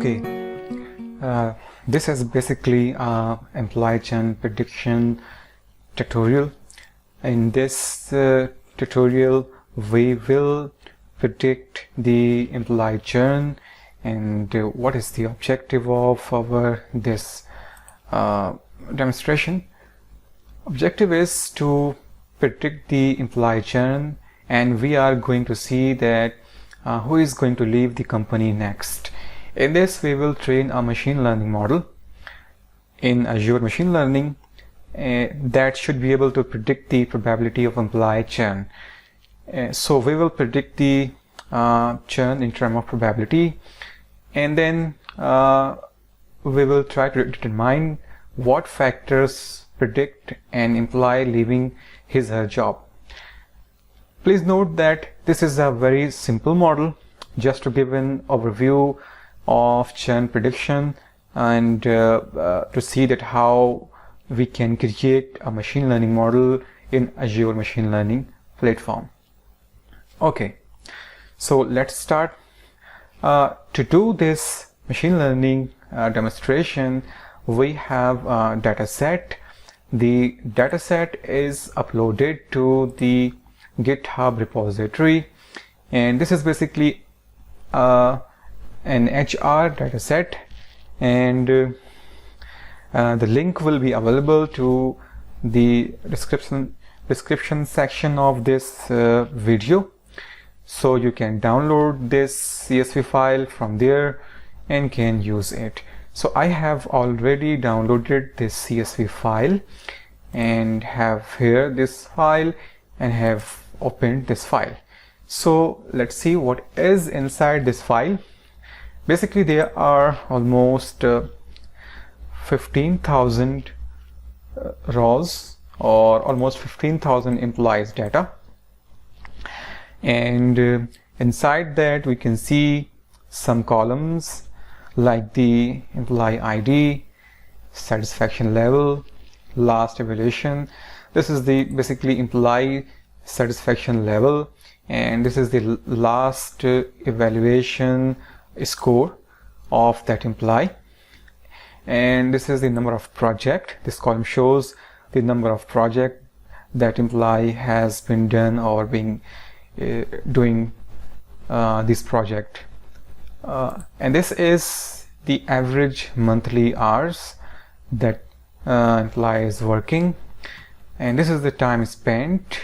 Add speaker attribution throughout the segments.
Speaker 1: Okay, this is basically employee churn prediction tutorial. In this tutorial, we will predict the employee churn and what is the objective of our this demonstration. Objective is to predict the employee churn, and we are going to see that who is going to leave the company next. In this, we will train a machine learning model in Azure Machine Learning that should be able to predict the probability of employee churn. So we will predict the churn in terms of probability, and then we will try to determine what factors predict an employee leaving his or her job. Please note that this is a very simple model, just to give an overview of churn prediction and to see that how we can create a machine learning model in Azure Machine Learning platform. Okay, so let's start. To do this machine learning demonstration, we have a dataset. The dataset is uploaded to the GitHub repository, and this is basically an HR dataset, and the link will be available to the description section of this video, so you can download this CSV file from there and can use it. So I have already downloaded this CSV file and have here this file and have opened this file. So let's see what is inside this file. Basically, there are almost 15,000 rows or almost 15,000 employees data, and inside that we can see some columns like the employee ID, satisfaction level, last evaluation. This is the basically employee satisfaction level, and this is the last evaluation score of that employee, and this is the number of project. This column shows the number of project that employee has been done or being doing this project, and this is the average monthly hours that employee is working, and this is the time spent.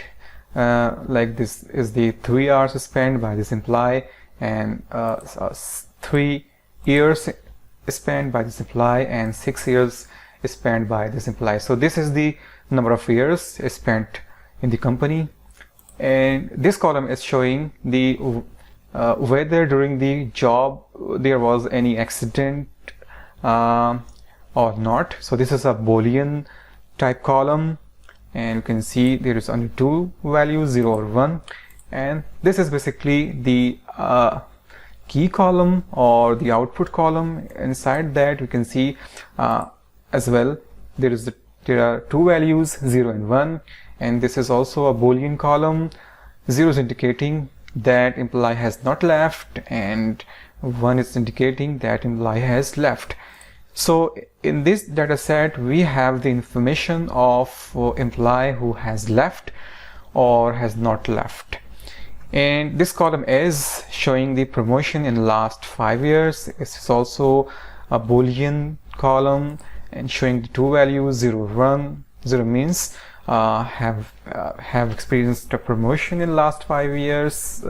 Speaker 1: Like this is the 3 hours spent by this employee, and 3 years spent by this employee, and 6 years spent by this employee. So this is the number of years spent in the company, and this column is showing the whether during the job there was any accident or not. So this is a Boolean type column, and you can see there is only two values, 0 or 1, and this is basically the key column or the output column. Inside that we can see as well there are two values, 0 and 1, and this is also a Boolean column. 0 is indicating that employee has not left, and 1 is indicating that employee has left. So in this data set we have the information of employee who has left or has not left, and this column is showing the promotion in last 5 years. This is also a Boolean column and showing the two values, 0 1. 0 means have experienced a promotion in last 5 years,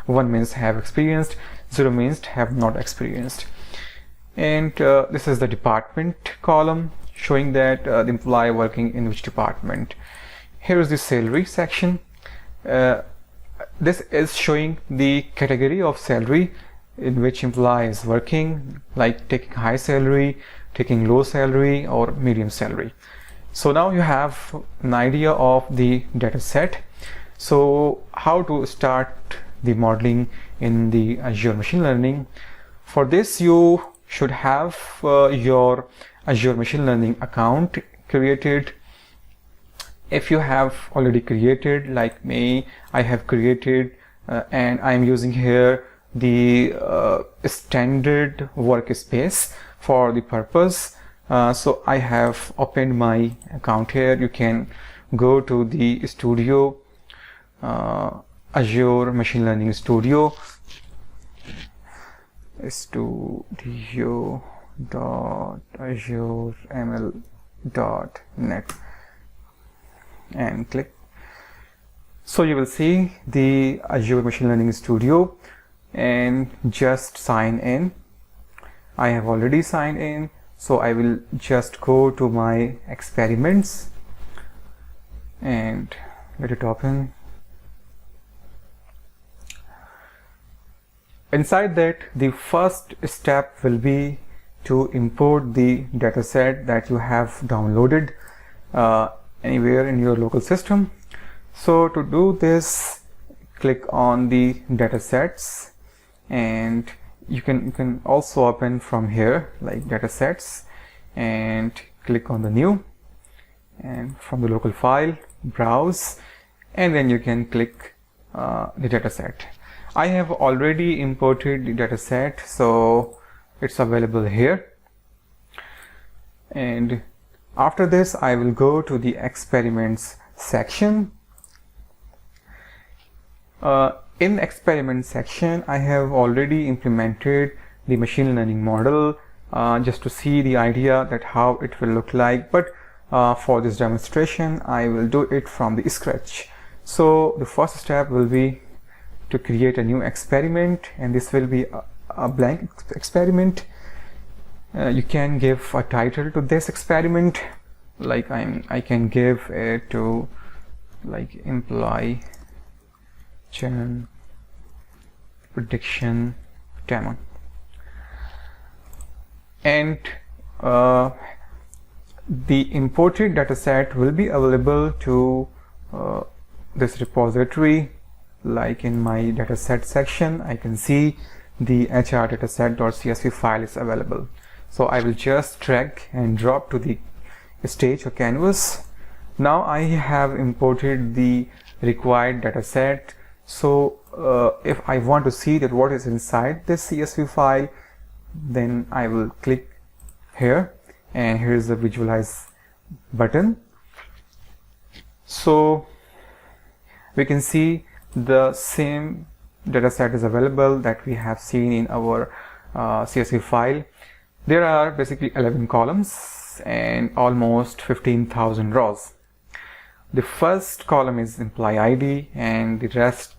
Speaker 1: 1 means have experienced, 0 means have not experienced. And this is the department column showing that the employee working in which department. Here is the salary section. This is showing the category of salary in which employee is working, like taking high salary, taking low salary, or medium salary. So now you have an idea of the data set. So how to start the modeling in the Azure Machine Learning? For this you should have your Azure Machine Learning account created. If you have already created, like me, I have created and I am using here the standard workspace for the purpose. So I have opened my account here. You can go to the studio, Azure Machine Learning Studio, studio.azureml.net, and click. So you will see the Azure Machine Learning Studio, and just sign in. I have already signed in, so I will just go to my experiments and let it open. Inside that, the first step will be to import the dataset that you have downloaded anywhere in your local system. So to do this, click on the datasets, and you can also open from here like datasets, and click on the new, and from the local file browse, and then you can click the dataset. I have already imported the dataset, so it's available here. And after this, I will go to the experiments section. In experiment section, I have already implemented the machine learning model just to see the idea that how it will look like, but for this demonstration I will do it from the scratch. So the first step will be to create a new experiment, and this will be a blank experiment. You can give a title to this experiment, like I can give it to like employee churn prediction demo, and the imported dataset will be available to this repository. Like in my dataset section, I can see the HR dataset.csv file is available. So I will just drag and drop to the stage or canvas. Now I have imported the required dataset. So if I want to see that what is inside this CSV file, then I will click here, and here is the visualize button. So we can see the same dataset is available that we have seen in our CSV file. There are basically 11 columns and almost 15,000 rows. The first column is employee ID, and the rest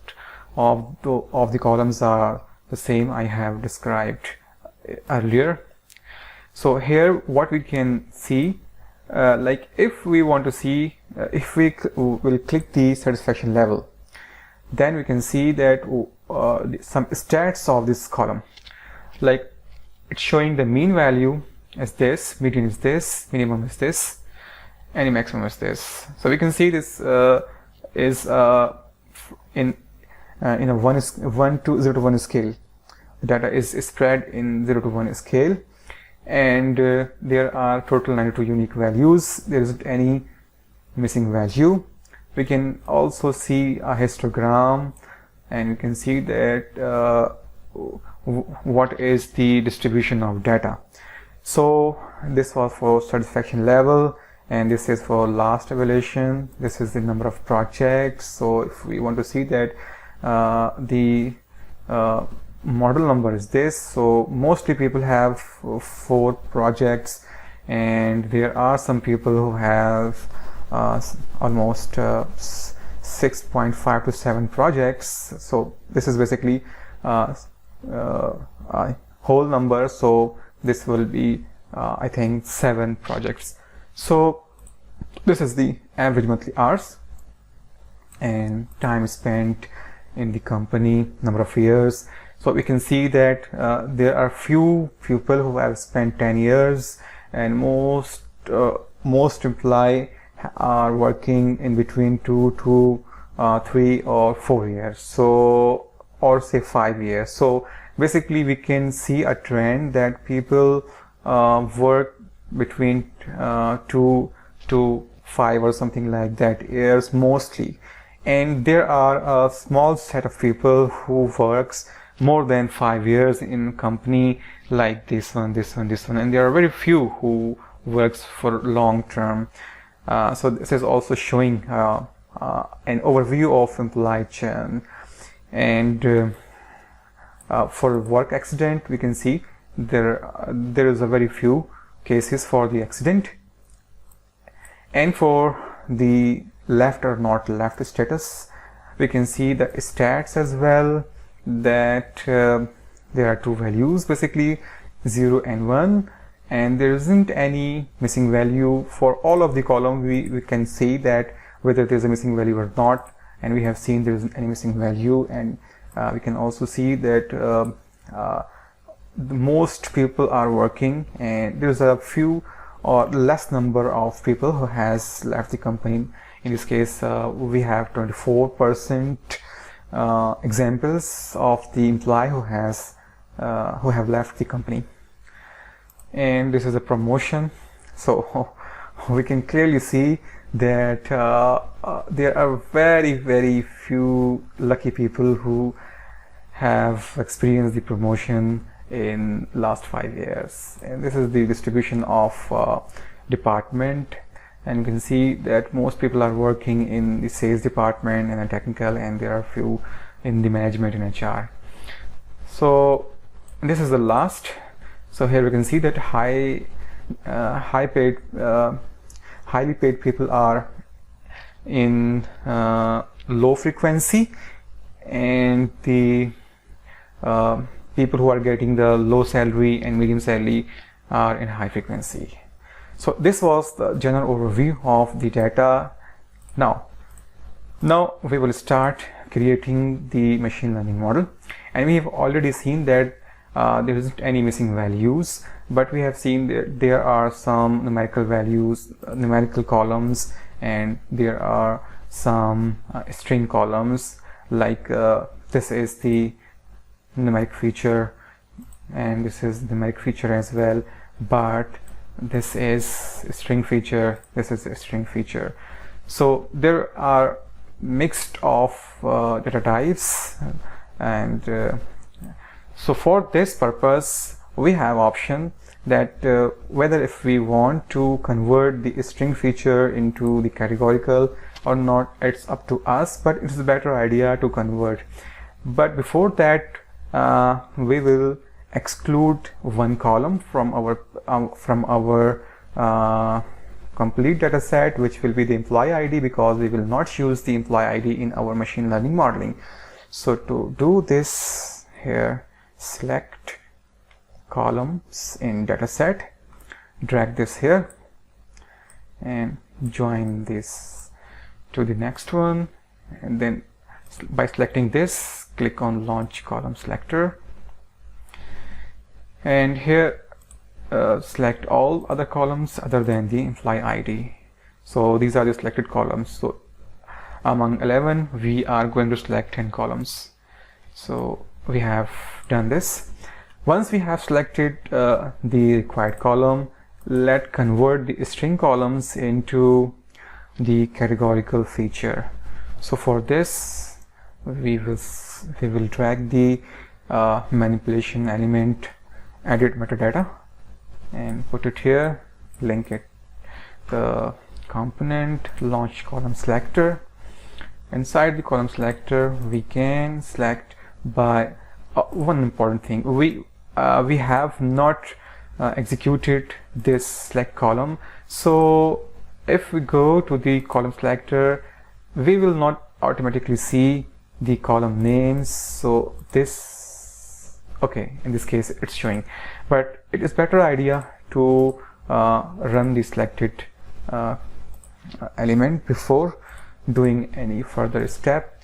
Speaker 1: of the columns are the same I have described earlier. So here what we can see, like if we want to see, if we will click the satisfaction level, then we can see that some stats of this column, like it's showing the mean value as this, median is this, minimum is this, and the maximum is this. So we can see this is in a 0 to 1 scale. The data is spread in 0 to 1 scale, and there are total 92 unique values. There isn't any missing value. We can also see a histogram, and you can see that what is the distribution of data. So this was for satisfaction level, and this is for last evaluation. This is the number of projects. So if we want to see that the model number is this, so mostly people have 4 projects, and there are some people who have almost 6.5 to 7 projects. So this is basically a whole number, so this will be I think 7 projects. So this is the average monthly hours and time spent in the company, number of years. So we can see that there are few people who have spent 10 years, and most employees are working in between 2 to 3 or 4 years, so, or say 5 years. So basically we can see a trend that people work between 2 to 5 or something like that years mostly, and there are a small set of people who works more than 5 years in company like this one, and there are very few who works for long term. So this is also showing an overview of employee churn. And for work accident, we can see there is a very few cases for the accident. And for the left or not left status, we can see the stats as well, that there are two values, basically 0 and 1, and there isn't any missing value for all of the column. We can see that whether there's a missing value or not, and we have seen there isn't any missing value. And we can also see that the most people are working, and there's a few or less number of people who has left the company. In this case, we have 24% examples of the employee who have left the company. And this is a promotion, so we can clearly see that there are very few lucky people who have experienced the promotion in last 5 years. And this is the distribution of department, and you can see that most people are working in the sales department and the technical, and there are few in the management and HR. So this is the last. So here we can see that highly paid people are in low frequency, and the people who are getting the low salary and medium salary are in high frequency. So this was the general overview of the data. Now we will start creating the machine learning model, and we have already seen that there isn't any missing values, but we have seen that there are some numerical values, numerical columns, and there are some string columns, like this is the numeric feature, and this is the numeric feature as well, but this is a string feature, this is a string feature. So there are mixed of data types, and so for this purpose we have option that whether if we want to convert the string feature into the categorical or not, it's up to us, but it's a better idea to convert. But before that, we will exclude one column from our complete data set, which will be the employee ID, because we will not use the employee ID in our machine learning modeling. So to do this, here select columns in dataset, drag this here and join this to the next one, and then by selecting this, click on launch column selector, and here select all other columns other than the employee ID. So these are the selected columns. So among 11 we are going to select 10 columns. So we have done this. Once we have selected the required column, let's convert the string columns into the categorical feature. So for this we will drag the manipulation element, edit metadata, and put it here, link it the component launch column selector. Inside the column selector we can select by one important thing, we have not executed this select column. So if we go to the column selector, we will not automatically see the column names. So this, okay, in this case it's showing, but it is better idea to run the selected element before doing any further step.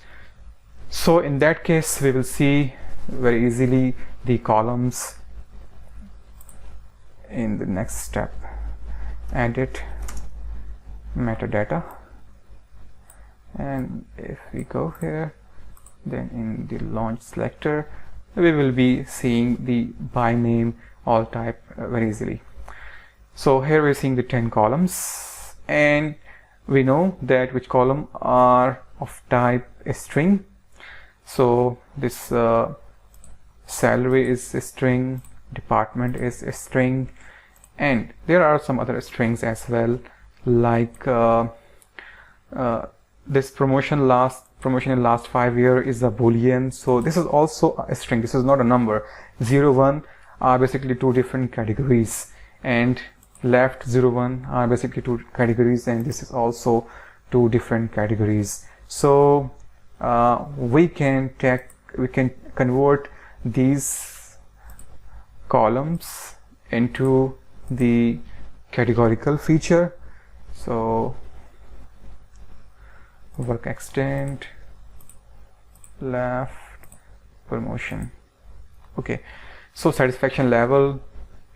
Speaker 1: So in that case we will see very easily the columns in the next step. Edit metadata, and if we go here, then in the launch selector we will be seeing the by name all type very easily. So here we're seeing the 10 columns, and we know that which column are of type string. So this salary is a string, department is a string, and there are some other strings as well, like this promotion in last 5 years is a boolean, so this is also a string. This is not a number. 0, 1 are basically two different categories, and left 0, 1 are basically two categories, and this is also two different categories. So we can convert these columns into the categorical feature. So work extent, left, promotion. Okay, so satisfaction level,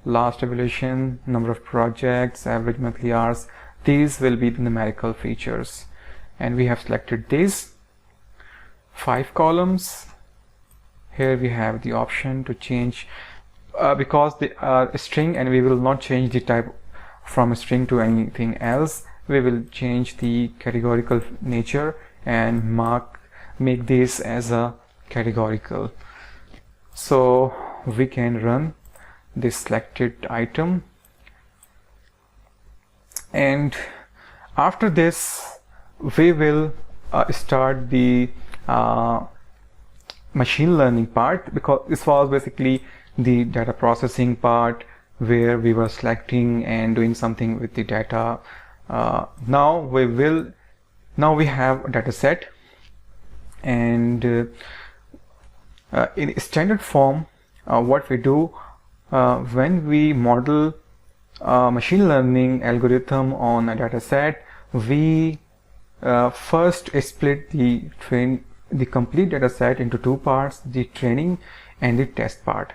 Speaker 1: last evaluation, number of projects, average monthly hours, these will be the numerical features, and we have selected these 5 columns. Here we have the option to change because they are a string, and we will not change the type from a string to anything else. We will change the categorical nature and make this as a categorical. So we can run this selected item, and after this we will start the machine learning part, because this was basically the data processing part where we were selecting and doing something with the data. Now we have a data set, and in standard form what we do when we model a machine learning algorithm on a data set, we first split the complete data set into two parts, the training and the test part.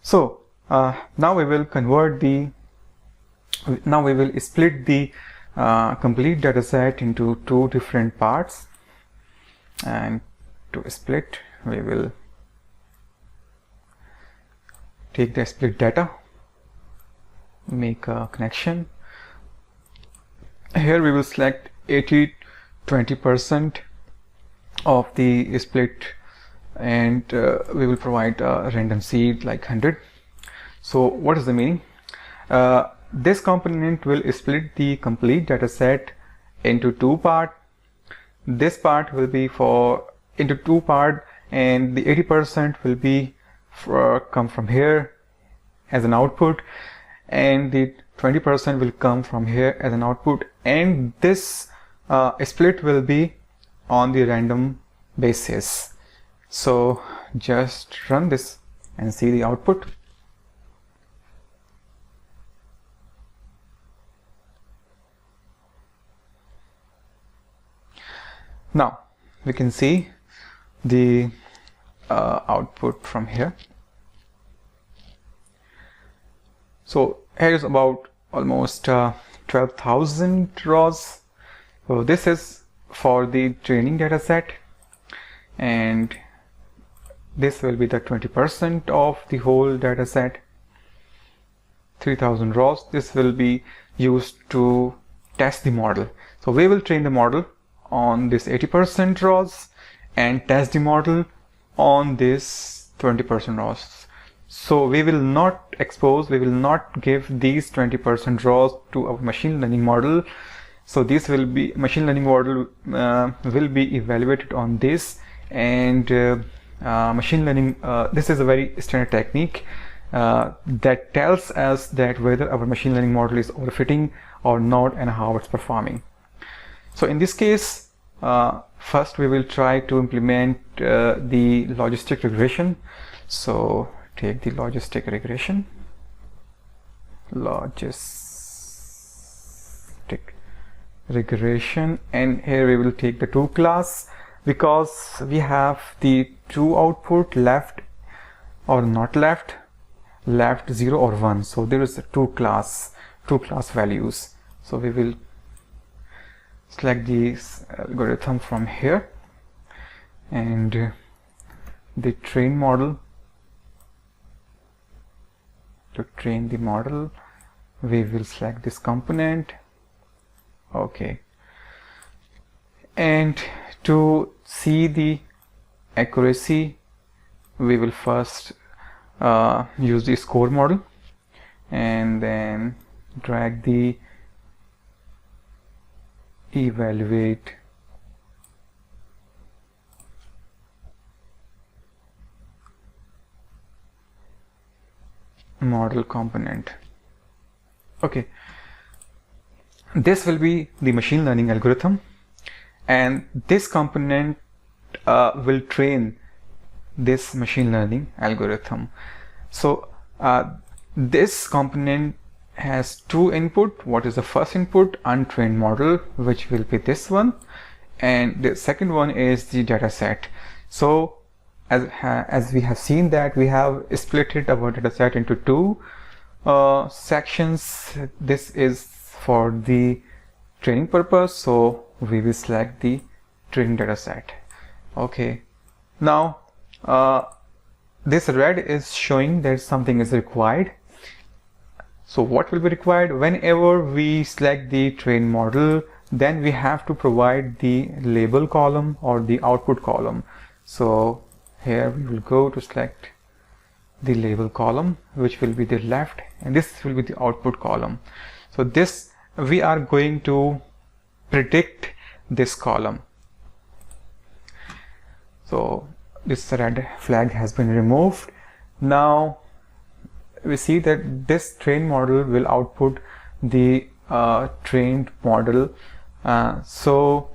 Speaker 1: So now we will split the complete data set into two different parts, and to split we will take the split data, make a connection. Here we will select 80-20% of the split, and we will provide a random seed like 100. So what is the meaning? This component will split the complete data set into two parts. This part will be into two parts, and the 80% will be come from here as an output, and the 20% will come from here as an output, and this split will be on the random basis. So just run this and see the output. Now we can see the output from here. So here is about almost 12,000 rows. So this is for the training data set, and this will be the 20% of the whole data set. 3,000 rows. This will be used to test the model. So we will train the model on this 80% rows and test the model on this 20% rows. So we will not give these 20% rows to our machine learning model. So this will be machine learning model will be evaluated on this, and machine learning this is a very standard technique that tells us that whether our machine learning model is overfitting or not and how it's performing. So in this case, first we will try to implement the logistic regression. So take the logistic regression, and here we will take the two class, because we have the two output, left or not left, 0 or 1. So there is two class values. So we will select the algorithm from here, and the train model. To train the model, we will select this component. Okay, and to see the accuracy we will first use the score model and then drag the evaluate model component. Okay, this will be the machine learning algorithm, and this component will train this machine learning algorithm. So this component has two input. What is the first input? Untrained model, which will be this one, and the second one is the dataset. So as we have seen that we have split our dataset into two sections. This is for the training purpose, so we will select the training dataset. Okay, now this red is showing that something is required. So what will be required? Whenever we select the train model, then we have to provide the label column or the output column. So here we will go to select the label column, which will be the left, and this will be the output column. So this we are going to predict this column. So this red flag has been removed. Now we see that this train model will output the trained model. So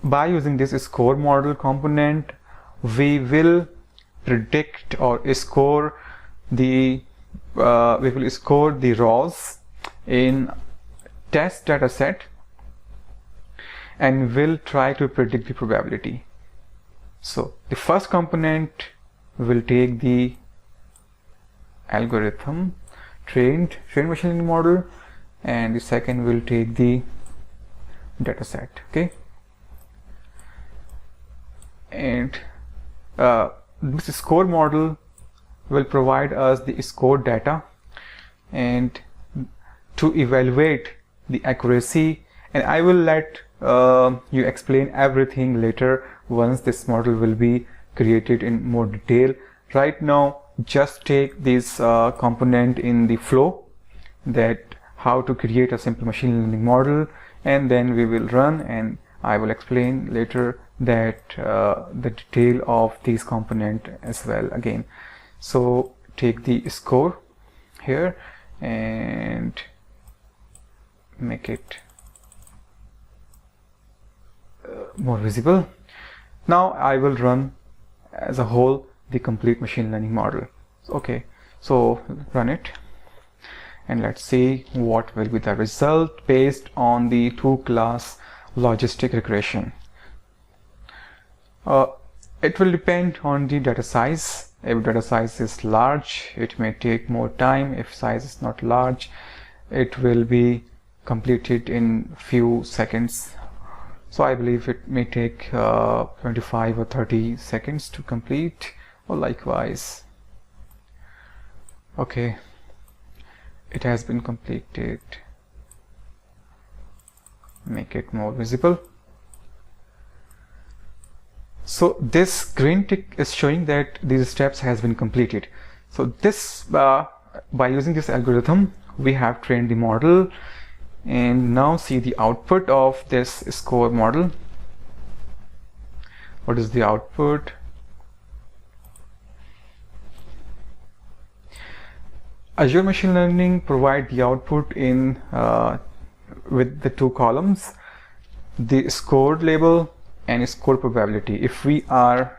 Speaker 1: by using this score model component, we will predict or score the rows in test dataset, and will try to predict the probability. So the first component will take the algorithm trained machine learning model, and the second will take the dataset. Okay, and this score model will provide us the score data and to evaluate the accuracy, and I will let you explain everything later once this model will be created in more detail. Right now just take this component in the flow, that how to create a simple machine learning model, and then we will run, and I will explain later that the detail of these component as well again. So take the score here and make it more visible. Now I will run as a whole the complete machine learning model. Okay, so run it and let's see what will be the result based on the two-class logistic regression. It will depend on the data size. If data size is large, it may take more time. If size is not large, it will be completed in few seconds. So I believe it may take 25 or 30 seconds to complete, or likewise. Okay, it has been completed. Make it more visible. So this green tick is showing that these steps has been completed. So this by using this algorithm we have trained the model, and now see the output of this score model. What is the output? Azure Machine Learning provide the output in with the two columns, the scored label and score probability. If we are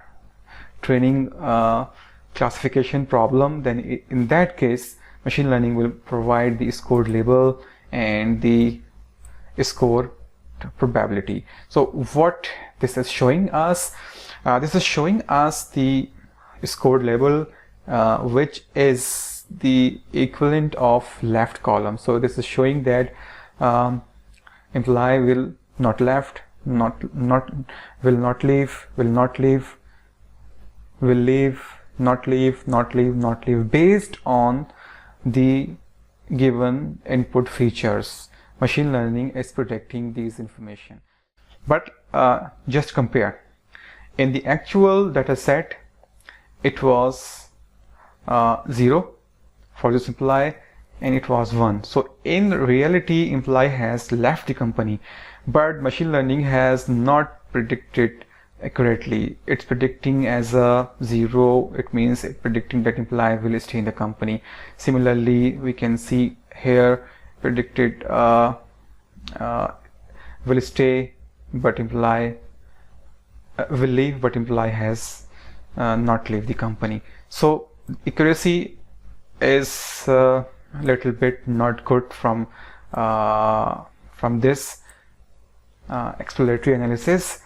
Speaker 1: training a classification problem, then in that case machine learning will provide the scored label and the score probability. So what this is showing us, this is showing us the scored label which is the equivalent of left column. So this is showing that employee will not left, will not leave, will not leave, will leave, not leave, not leave, not leave, based on the given input features. Machine learning is predicting these information. But just compare. In the actual data set, it was 0 for this employee, and it was 1. So in reality, employee has left the company, but machine learning has not predicted accurately. It's predicting as a 0. It means it's predicting that employee will stay in the company. Similarly, we can see here predicted will stay, but employee will leave, but employee has not leave the company. So accuracy is a little bit not good from this exploratory analysis,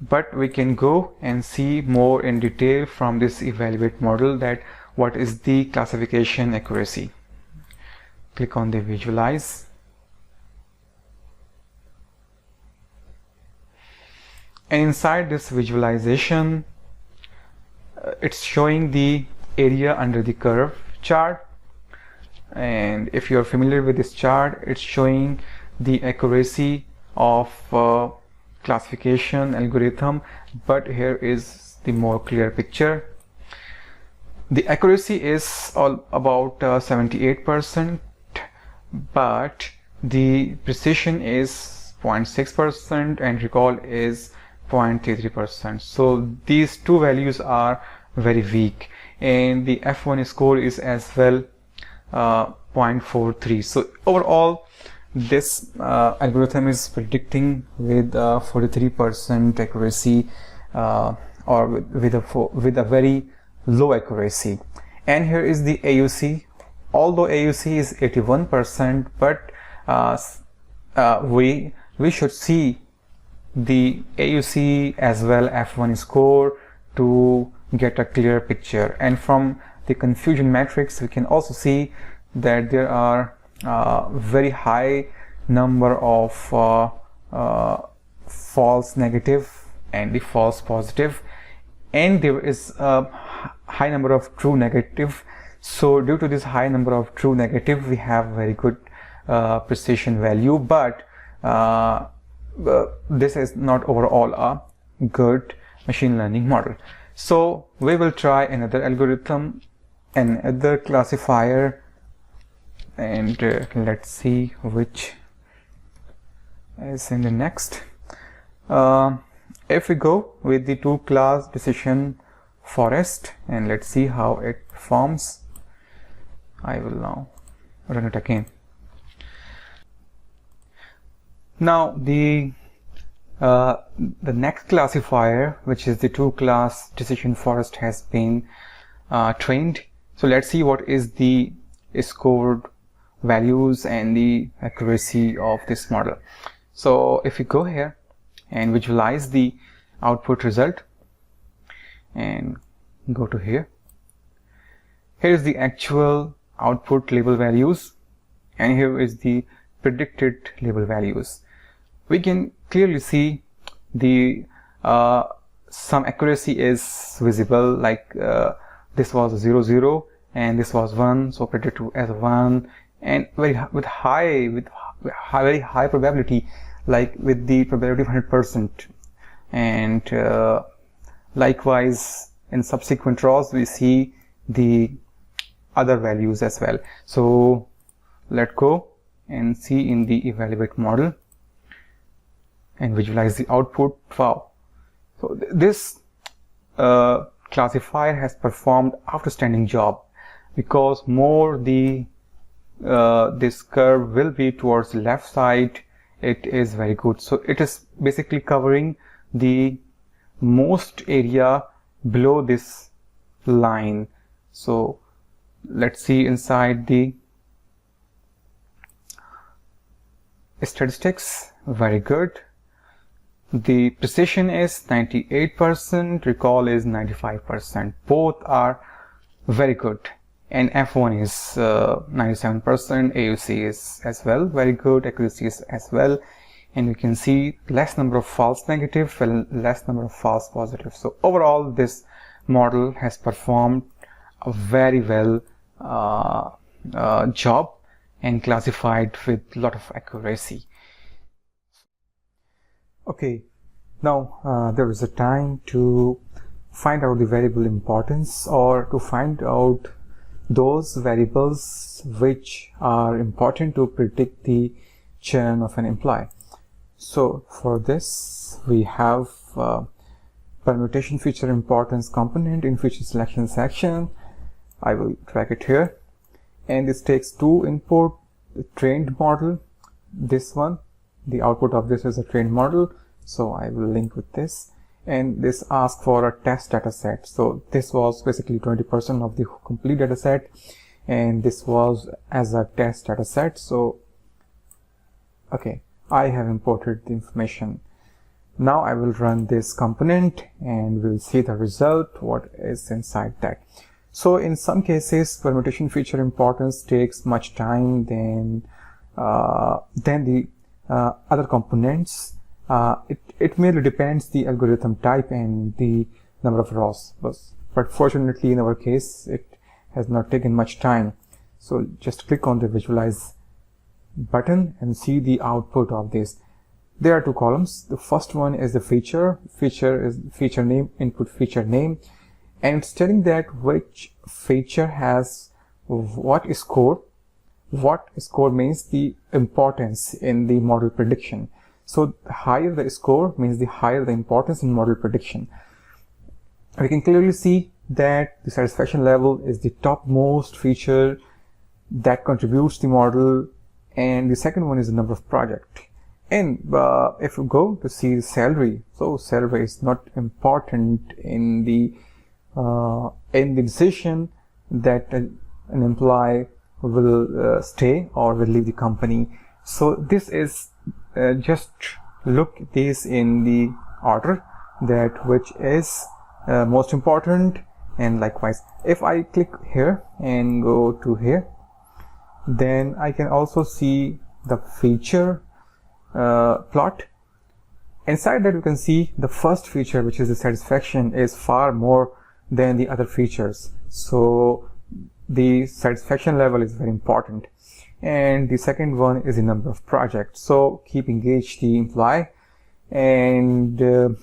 Speaker 1: but we can go and see more in detail from this evaluate model that what is the classification accuracy. Click on the visualize. And inside this visualization, it's showing the area under the curve chart. And if you're familiar with this chart, it's showing the accuracy of classification algorithm, but here is the more clear picture. The accuracy is all about 78%, but the precision is 0.6% and recall is 0.33%. So these two values are very weak, and the F1 score is as well 0.43. So overall, this algorithm is predicting with 43% accuracy, or with a very low accuracy. And here is the AUC. Although AUC is 81%, but we should see the AUC as well F1 score to get a clear picture. And from the confusion matrix, we can also see that there are very high number of false negative and the false positive, and there is a high number of true negative. So due to this high number of true negative, we have very good precision value, but this is not overall a good machine learning model. So we will try another algorithm, another classifier, and let's see which is in the next. If we go with the two class decision forest, and let's see how it performs. I will now run it again. Now the next classifier, which is the two class decision forest, has been trained. So let's see what is the scored values and the accuracy of this model. So if we go here and visualize the output result and go to here, here is the actual output label values, and here is the predicted label values. We can clearly see the some accuracy is visible, like this was 0 0 and this was 1, so predicted as 1, and very high probability, like with the probability of 100%. And likewise in subsequent rows we see the other values as well. So let's go and see in the evaluate model and visualize the output. Wow! So this classifier has performed outstanding job, because more the this curve will be towards the left side, it is very good. So it is basically covering the most area below this line. So let's see inside the statistics, very good. The precision is 98%, recall is 95%. Both are very good. And F1 is 97%, AUC is as well very good, accuracy is as well. And you can see less number of false negative and less number of false positive. So overall, this model has performed a very well job and classified with a lot of accuracy. Okay, now there is a time to find out the variable importance, or to find out those variables which are important to predict the churn of an employee. So for this we have permutation feature importance component in feature selection section. I will drag it here, and this takes two input, the trained model, this one, the output of this is a trained model, so I will link with this, and this asks for a test data set. So this was basically 20% of the complete data set, and this was as a test data set. So okay, I have imported the information. Now I will run this component and we'll see the result, what is inside that. So in some cases, permutation feature importance takes much time than the other components. It merely depends the algorithm type and the number of rows. But fortunately in our case, it has not taken much time. So just click on the visualize button and see the output of this. There are two columns. The first one is the feature. Feature is feature name, input feature name, and it's telling that which feature has what score. What score means the importance in the model prediction. So the higher the score means the higher the importance in model prediction. We can clearly see that the satisfaction level is the topmost feature that contributes to the model, and the second one is the number of project. And if you go to see the salary, so salary is not important in the decision that an employee will stay or will leave the company. So this is just look this in the order that which is most important, and likewise if I click here and go to here, then I can also see the feature plot. Inside that you can see the first feature, which is the satisfaction, is far more than the other features. So the satisfaction level is very important, and the second one is the number of projects. So keep engaged the employee and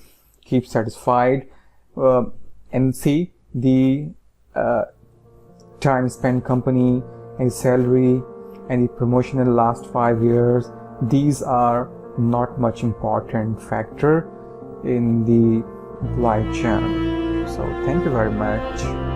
Speaker 1: keep satisfied, and see the time spent company, and salary, and the promotion in the last 5 years. These are not much important factor in the employee churn. So thank you very much.